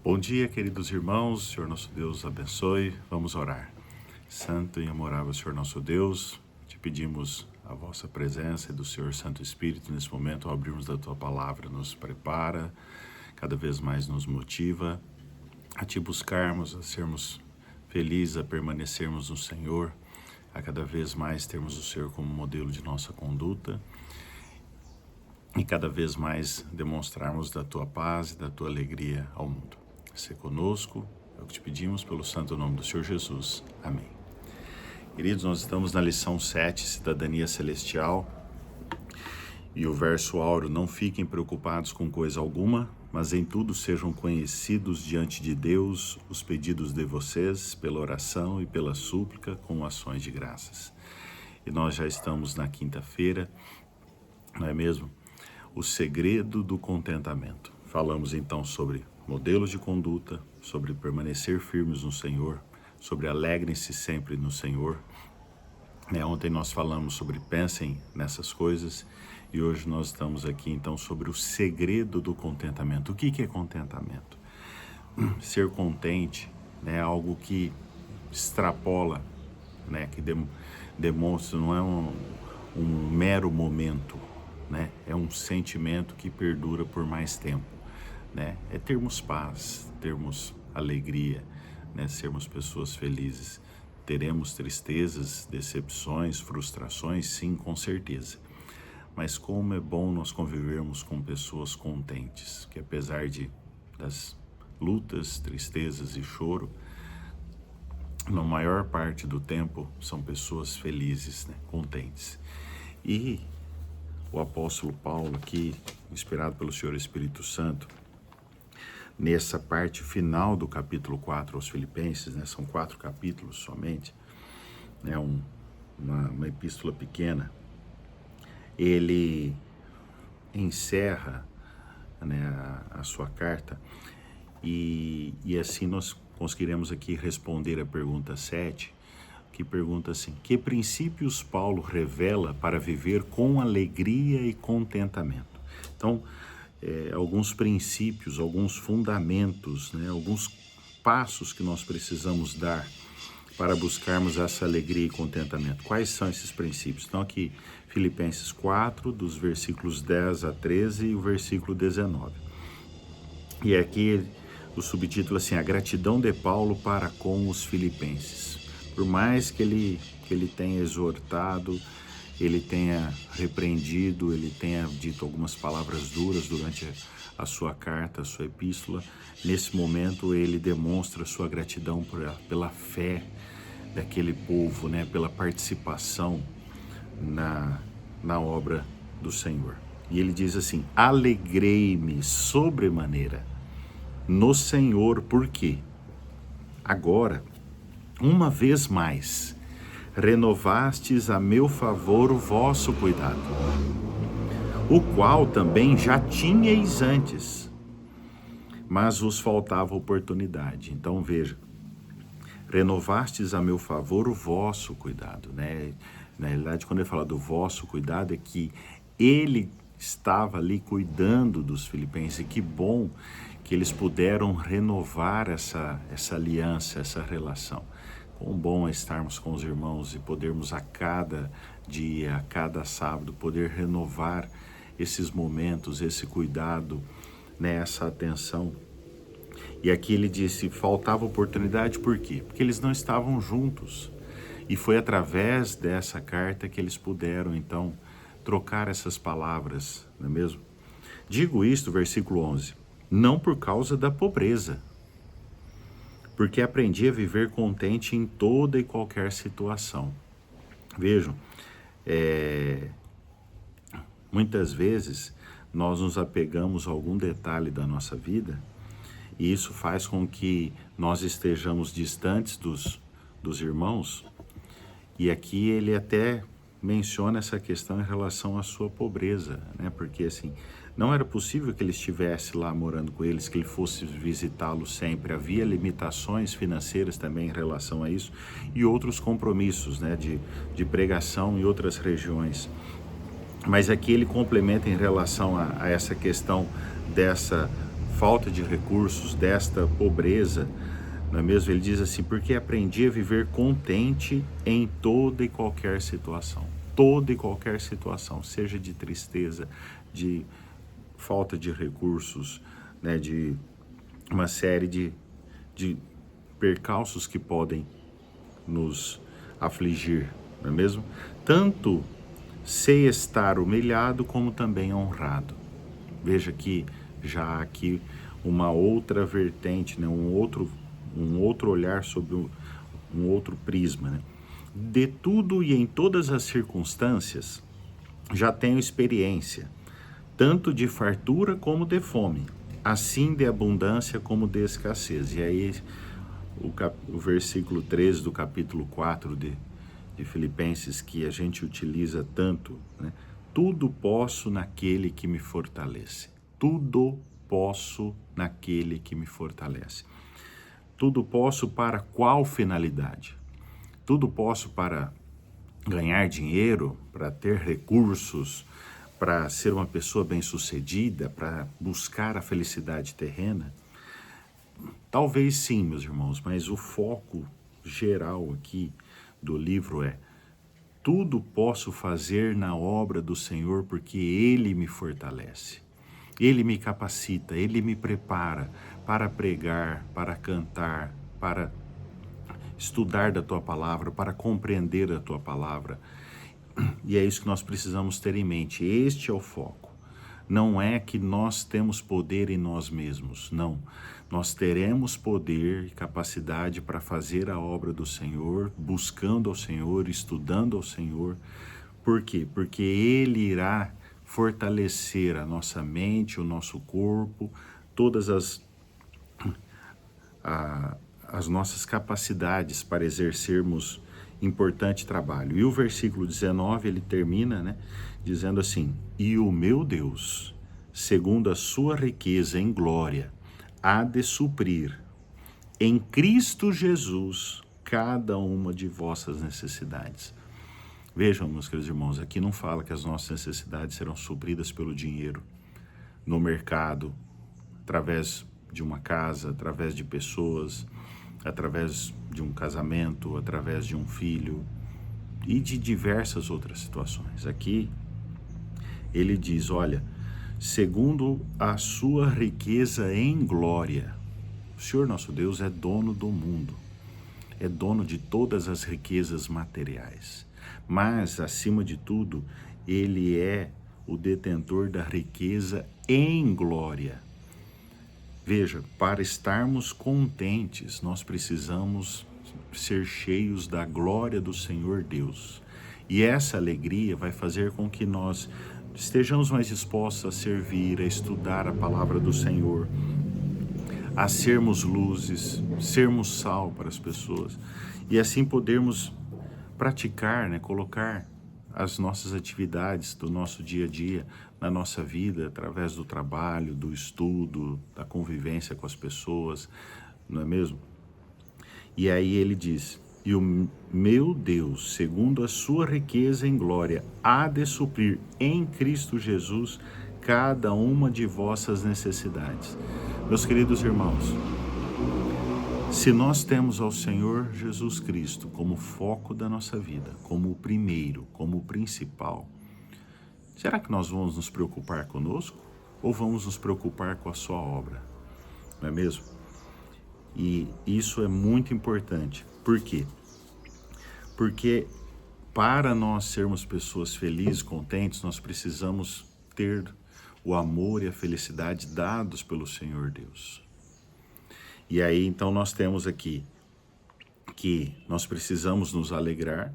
Bom dia, queridos irmãos. Senhor nosso Deus abençoe. Vamos orar. Santo e amorável Senhor nosso Deus, te pedimos a vossa presença e do Senhor Santo Espírito nesse momento, ao abrirmos da tua palavra, nos prepara, cada vez mais nos motiva a te buscarmos, a sermos felizes, a permanecermos no Senhor, a cada vez mais termos o Senhor como modelo de nossa conduta e cada vez mais demonstrarmos da tua paz e da tua alegria ao mundo. Se conosco, é o que te pedimos pelo santo nome do Senhor Jesus. Amém. Queridos, nós estamos na lição 7, Cidadania Celestial, e o verso áureo: não fiquem preocupados com coisa alguma, mas em tudo sejam conhecidos diante de Deus os pedidos de vocês, pela oração e pela súplica, com ações de graças. E nós já estamos na quinta-feira, não é mesmo? O segredo do contentamento. Falamos então sobre modelos de conduta, sobre permanecer firmes no Senhor, sobre alegrem-se sempre no Senhor. Ontem nós falamos sobre pensem nessas coisas e hoje nós estamos aqui então sobre o segredo do contentamento. O que é contentamento? Ser contente é algo que extrapola, que demonstra, não é um mero momento, é um sentimento que perdura por mais tempo. É termos paz, termos alegria, sermos pessoas felizes. Teremos tristezas, decepções, frustrações, sim, com certeza. Mas como é bom nós convivermos com pessoas contentes, que apesar das lutas, tristezas e choro, na maior parte do tempo são pessoas felizes, contentes. E o apóstolo Paulo aqui, inspirado pelo Senhor Espírito Santo, nessa parte final do capítulo 4 aos Filipenses, são 4 capítulos somente, uma epístola pequena, ele encerra a sua carta e assim nós conseguiremos aqui responder a pergunta 7, que pergunta assim: que princípios Paulo revela para viver com alegria e contentamento? Então, alguns princípios, alguns fundamentos, alguns passos que nós precisamos dar para buscarmos essa alegria e contentamento. Quais são esses princípios? Então aqui, Filipenses 4, dos versículos 10 a 13 e o versículo 19. E aqui o subtítulo assim: a gratidão de Paulo para com os filipenses. Por mais que ele tenha exortado, ele tenha repreendido, ele tenha dito algumas palavras duras durante a sua carta, a sua epístola, nesse momento ele demonstra sua gratidão pela fé daquele povo, pela participação na obra do Senhor. E ele diz assim: alegrei-me sobremaneira no Senhor, porque agora, uma vez mais, renovastes a meu favor o vosso cuidado, o qual também já tinhais antes, mas vos faltava oportunidade. Então veja, renovastes a meu favor o vosso cuidado, Na realidade, quando ele fala do vosso cuidado, é que ele estava ali cuidando dos filipenses, e que bom que eles puderam renovar essa aliança, essa relação. Quão bom é estarmos com os irmãos e podermos a cada dia, a cada sábado, poder renovar esses momentos, esse cuidado, essa atenção. E aqui ele disse, faltava oportunidade, por quê? Porque eles não estavam juntos. E foi através dessa carta que eles puderam, então, trocar essas palavras, não é mesmo? Digo isto, versículo 11, não por causa da pobreza, porque aprendi a viver contente em toda e qualquer situação. Vejam, muitas vezes nós nos apegamos a algum detalhe da nossa vida e isso faz com que nós estejamos distantes dos irmãos. E aqui ele até menciona essa questão em relação à sua pobreza, Porque assim, não era possível que ele estivesse lá morando com eles, que ele fosse visitá-los sempre. Havia limitações financeiras também em relação a isso e outros compromissos, de pregação em outras regiões. Mas aqui ele complementa em relação a essa questão dessa falta de recursos, desta pobreza, não é mesmo? Ele diz assim, porque aprendi a viver contente em toda e qualquer situação. Toda e qualquer situação, seja de tristeza, de falta de recursos, né, de uma série de percalços que podem nos afligir, não é mesmo? Tanto sei estar humilhado como também honrado. Veja que já aqui uma outra vertente, né? um outro olhar sobre um outro prisma. Né? De tudo e em todas as circunstâncias, já tenho experiência, tanto de fartura como de fome, assim de abundância como de escassez. E aí o versículo 13 do capítulo 4 de Filipenses, que a gente utiliza tanto, né? Tudo posso naquele que me fortalece. Tudo posso naquele que me fortalece. Tudo posso para qual finalidade? Tudo posso para ganhar dinheiro, para ter recursos, para ser uma pessoa bem-sucedida, para buscar a felicidade terrena? Talvez sim, meus irmãos, mas o foco geral aqui do livro é: tudo posso fazer na obra do Senhor porque Ele me fortalece. Ele me capacita, Ele me prepara para pregar, para cantar, para estudar da Tua Palavra, para compreender a Tua Palavra. E é isso que nós precisamos ter em mente. Este é o foco. Não é que nós temos poder em nós mesmos, não. Nós teremos poder e capacidade para fazer a obra do Senhor, buscando ao Senhor, estudando ao Senhor. Por quê? Porque Ele irá fortalecer a nossa mente, o nosso corpo, todas as nossas capacidades para exercermos importante trabalho. E o versículo 19, ele termina, né, dizendo assim: e o meu Deus, segundo a sua riqueza em glória, há de suprir em Cristo Jesus cada uma de vossas necessidades. Vejam, meus queridos irmãos, aqui não fala que as nossas necessidades serão supridas pelo dinheiro, no mercado, através de uma casa, através de pessoas, através de um casamento, através de um filho e de diversas outras situações. Aqui ele diz, olha, segundo a sua riqueza em glória. O Senhor nosso Deus é dono do mundo, é dono de todas as riquezas materiais, mas, acima de tudo, Ele é o detentor da riqueza em glória. Veja, para estarmos contentes, nós precisamos ser cheios da glória do Senhor Deus. E essa alegria vai fazer com que nós estejamos mais dispostos a servir, a estudar a palavra do Senhor, a sermos luzes, sermos sal para as pessoas. E assim podermos praticar, né, colocar as nossas atividades do nosso dia a dia na nossa vida, através do trabalho, do estudo, da convivência com as pessoas, não é mesmo? E aí ele diz, e o meu Deus, segundo a sua riqueza em glória, há de suprir em Cristo Jesus cada uma de vossas necessidades. Meus queridos irmãos, se nós temos ao Senhor Jesus Cristo como foco da nossa vida, como o primeiro, como o principal, será que nós vamos nos preocupar conosco ou vamos nos preocupar com a sua obra? Não é mesmo? E isso é muito importante. Por quê? Porque para nós sermos pessoas felizes, contentes, nós precisamos ter o amor e a felicidade dados pelo Senhor Deus. E aí, então, nós temos aqui que nós precisamos nos alegrar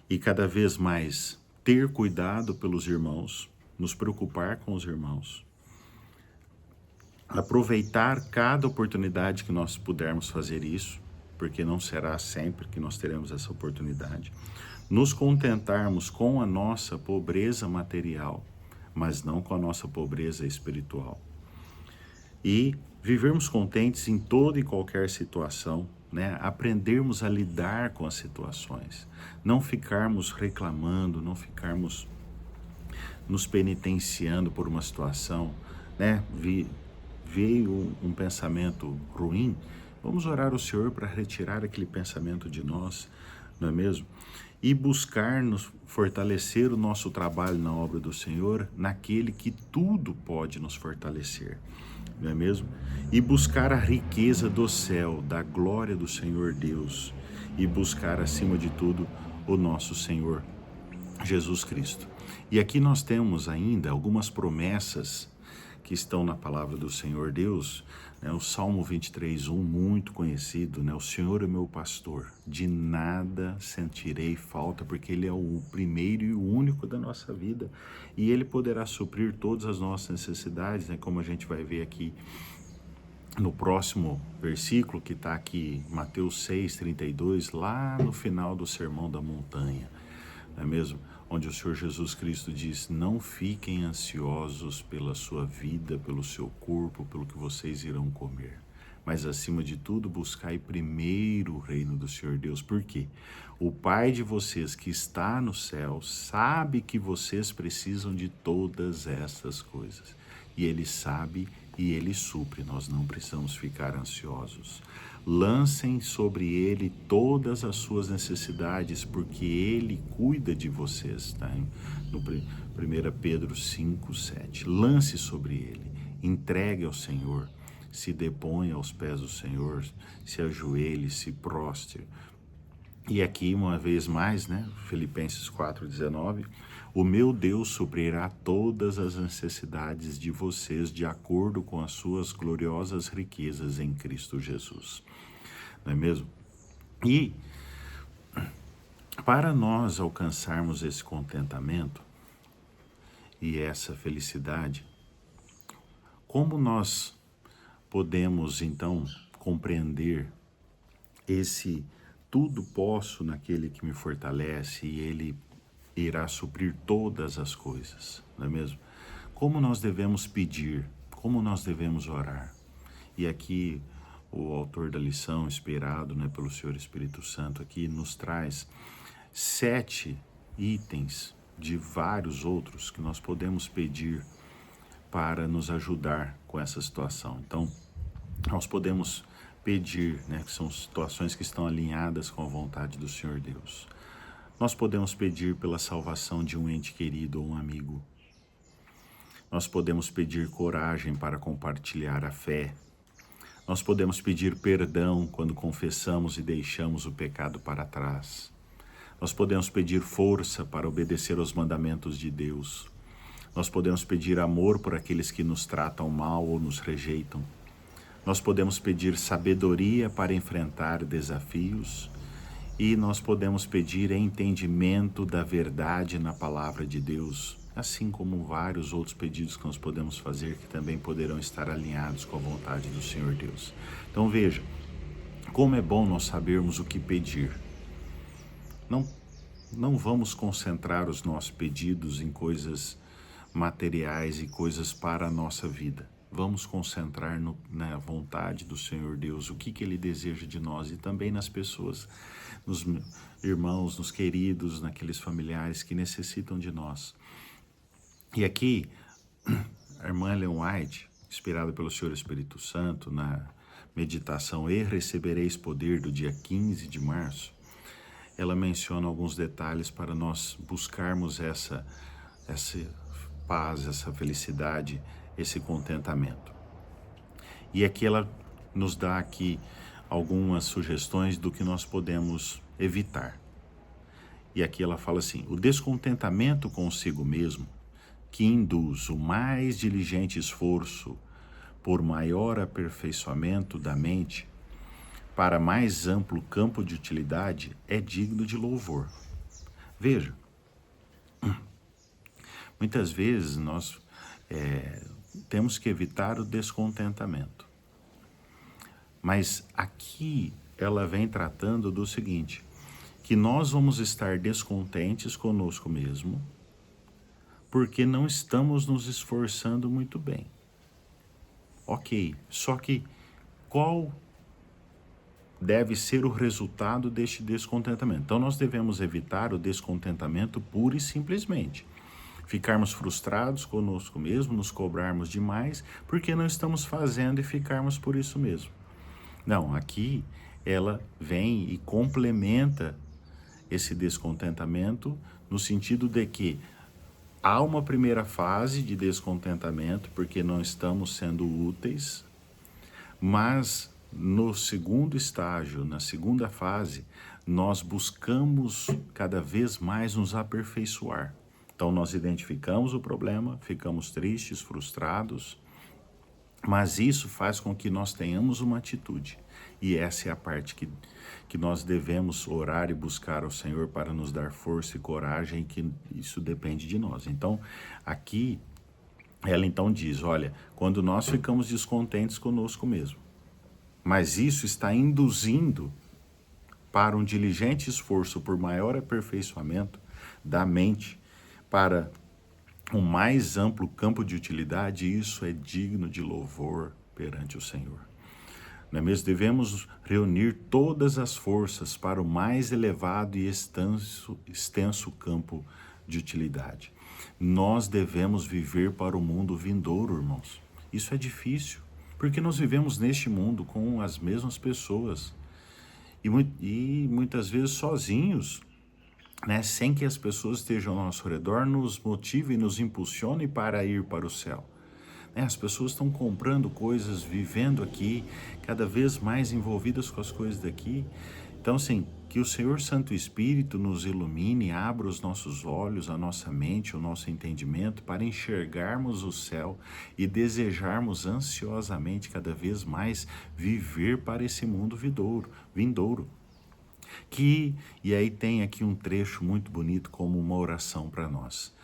e cada vez mais ter cuidado pelos irmãos, nos preocupar com os irmãos, aproveitar cada oportunidade que nós pudermos fazer isso, porque não será sempre que nós teremos essa oportunidade, nos contentarmos com a nossa pobreza material, mas não com a nossa pobreza espiritual. E vivermos contentes em toda e qualquer situação, né? Aprendermos a lidar com as situações, não ficarmos reclamando, não ficarmos nos penitenciando por uma situação, né? veio um pensamento ruim, vamos orar ao Senhor para retirar aquele pensamento de nós, não é mesmo? E buscar nos fortalecer o nosso trabalho na obra do Senhor, naquele que tudo pode nos fortalecer, não é mesmo? E buscar a riqueza do céu, da glória do Senhor Deus, e buscar acima de tudo o nosso Senhor Jesus Cristo. E aqui nós temos ainda algumas promessas que estão na palavra do Senhor Deus, né? O Salmo 23:1, muito conhecido, né? O Senhor é meu pastor, de nada sentirei falta, porque Ele é o primeiro e o único da nossa vida, e Ele poderá suprir todas as nossas necessidades, né? Como a gente vai ver aqui no próximo versículo, que está aqui, Mateus 6:32, lá no final do Sermão da Montanha, não é mesmo? Onde o Senhor Jesus Cristo diz: não fiquem ansiosos pela sua vida, pelo seu corpo, pelo que vocês irão comer. Mas acima de tudo, buscai primeiro o reino do Senhor Deus. Por quê? O Pai de vocês que está no céu sabe que vocês precisam de todas essas coisas. E Ele sabe e Ele supre. Nós não precisamos ficar ansiosos. Lancem sobre Ele todas as suas necessidades, porque Ele cuida de vocês, tá? No 1 Pedro 5:7. Lance sobre Ele, entregue ao Senhor, se deponha aos pés do Senhor, se ajoelhe, se prostre. E aqui, uma vez mais, né, Filipenses 4:19, o meu Deus suprirá todas as necessidades de vocês de acordo com as suas gloriosas riquezas em Cristo Jesus. Não é mesmo? E para nós alcançarmos esse contentamento e essa felicidade, como nós podemos então compreender esse tudo posso naquele que me fortalece e Ele irá suprir todas as coisas, não é mesmo? Como nós devemos pedir, como nós devemos orar. E aqui o autor da lição, inspirado, né, pelo Senhor Espírito Santo, aqui nos traz 7 itens de vários outros que nós podemos pedir para nos ajudar com essa situação. Então, nós podemos pedir, né, que são situações que estão alinhadas com a vontade do Senhor Deus. Nós podemos pedir pela salvação de um ente querido ou um amigo. Nós podemos pedir coragem para compartilhar a fé. Nós podemos pedir perdão quando confessamos e deixamos o pecado para trás. Nós podemos pedir força para obedecer aos mandamentos de Deus. Nós podemos pedir amor por aqueles que nos tratam mal ou nos rejeitam. Nós podemos pedir sabedoria para enfrentar desafios e nós podemos pedir entendimento da verdade na palavra de Deus, assim como vários outros pedidos que nós podemos fazer que também poderão estar alinhados com a vontade do Senhor Deus. Então veja, como é bom nós sabermos o que pedir. Não vamos concentrar os nossos pedidos em coisas materiais e coisas para a nossa vida. Vamos concentrar na vontade do Senhor Deus, o que Ele deseja de nós e também nas pessoas, nos irmãos, nos queridos, naqueles familiares que necessitam de nós. E aqui, a irmã Ellen White, inspirada pelo Senhor Espírito Santo, na meditação E Recebereis Poder do dia 15 de março, ela menciona alguns detalhes para nós buscarmos essa paz, essa felicidade, esse contentamento. E aqui ela nos dá aqui algumas sugestões do que nós podemos evitar. E aqui ela fala assim: o descontentamento consigo mesmo, que induz o mais diligente esforço por maior aperfeiçoamento da mente para mais amplo campo de utilidade, é digno de louvor. Veja, muitas vezes nós temos que evitar o descontentamento. Mas aqui ela vem tratando do seguinte, que nós vamos estar descontentes conosco mesmo, porque não estamos nos esforçando muito bem. Ok, só que qual deve ser o resultado deste descontentamento? Então nós devemos evitar o descontentamento pura e simplesmente. ficarmos frustrados conosco mesmo, nos cobrarmos demais, porque não estamos fazendo e ficarmos por isso mesmo. Não, aqui ela vem e complementa esse descontentamento no sentido de que há uma primeira fase de descontentamento, porque não estamos sendo úteis, mas no segundo estágio, na segunda fase, nós buscamos cada vez mais nos aperfeiçoar. Então nós identificamos o problema, ficamos tristes, frustrados, mas isso faz com que nós tenhamos uma atitude. E essa é a parte que nós devemos orar e buscar ao Senhor para nos dar força e coragem, que isso depende de nós. Então, aqui, ela então diz, olha, quando nós ficamos descontentes conosco mesmo, mas isso está induzindo para um diligente esforço por maior aperfeiçoamento da mente, para um mais amplo campo de utilidade, isso é digno de louvor perante o Senhor. Não é mesmo? Devemos reunir todas as forças para o mais elevado e extenso campo de utilidade. Nós devemos viver para o mundo vindouro, irmãos. Isso é difícil, porque nós vivemos neste mundo com as mesmas pessoas e muitas vezes sozinhos, né? Sem que as pessoas estejam ao nosso redor nos motivem e nos impulsionem para ir para o céu. As pessoas estão comprando coisas, vivendo aqui, cada vez mais envolvidas com as coisas daqui. Então, assim, que o Senhor Santo Espírito nos ilumine, abra os nossos olhos, a nossa mente, o nosso entendimento, para enxergarmos o céu e desejarmos ansiosamente cada vez mais viver para esse mundo vindouro. E aí tem aqui um trecho muito bonito como uma oração para nós,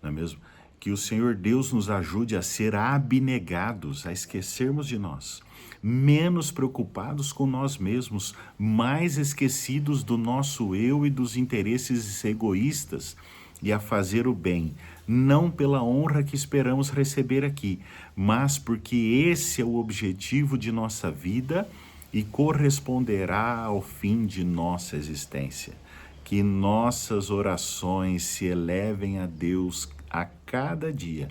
não é mesmo? Que o Senhor Deus nos ajude a ser abnegados, a esquecermos de nós, menos preocupados com nós mesmos, mais esquecidos do nosso eu e dos interesses egoístas, e a fazer o bem, não pela honra que esperamos receber aqui, mas porque esse é o objetivo de nossa vida e corresponderá ao fim de nossa existência. Que nossas orações se elevem a Deus a cada dia,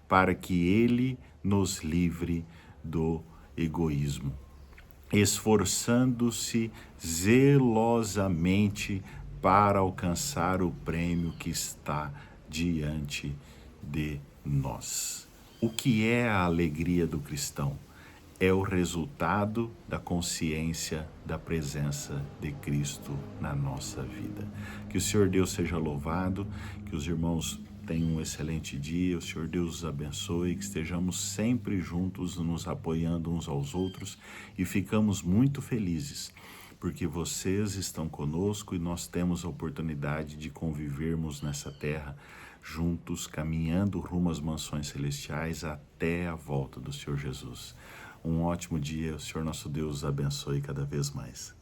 para que Ele nos livre do egoísmo, esforçando-se zelosamente para alcançar o prêmio que está diante de nós. O que é a alegria do cristão? É o resultado da consciência da presença de Cristo na nossa vida. Que o Senhor Deus seja louvado, que os irmãos tenham um excelente dia, o Senhor Deus os abençoe, que estejamos sempre juntos, nos apoiando uns aos outros, e ficamos muito felizes, porque vocês estão conosco e nós temos a oportunidade de convivermos nessa terra juntos, caminhando rumo às mansões celestiais até a volta do Senhor Jesus. Um ótimo dia, o Senhor nosso Deus os abençoe cada vez mais.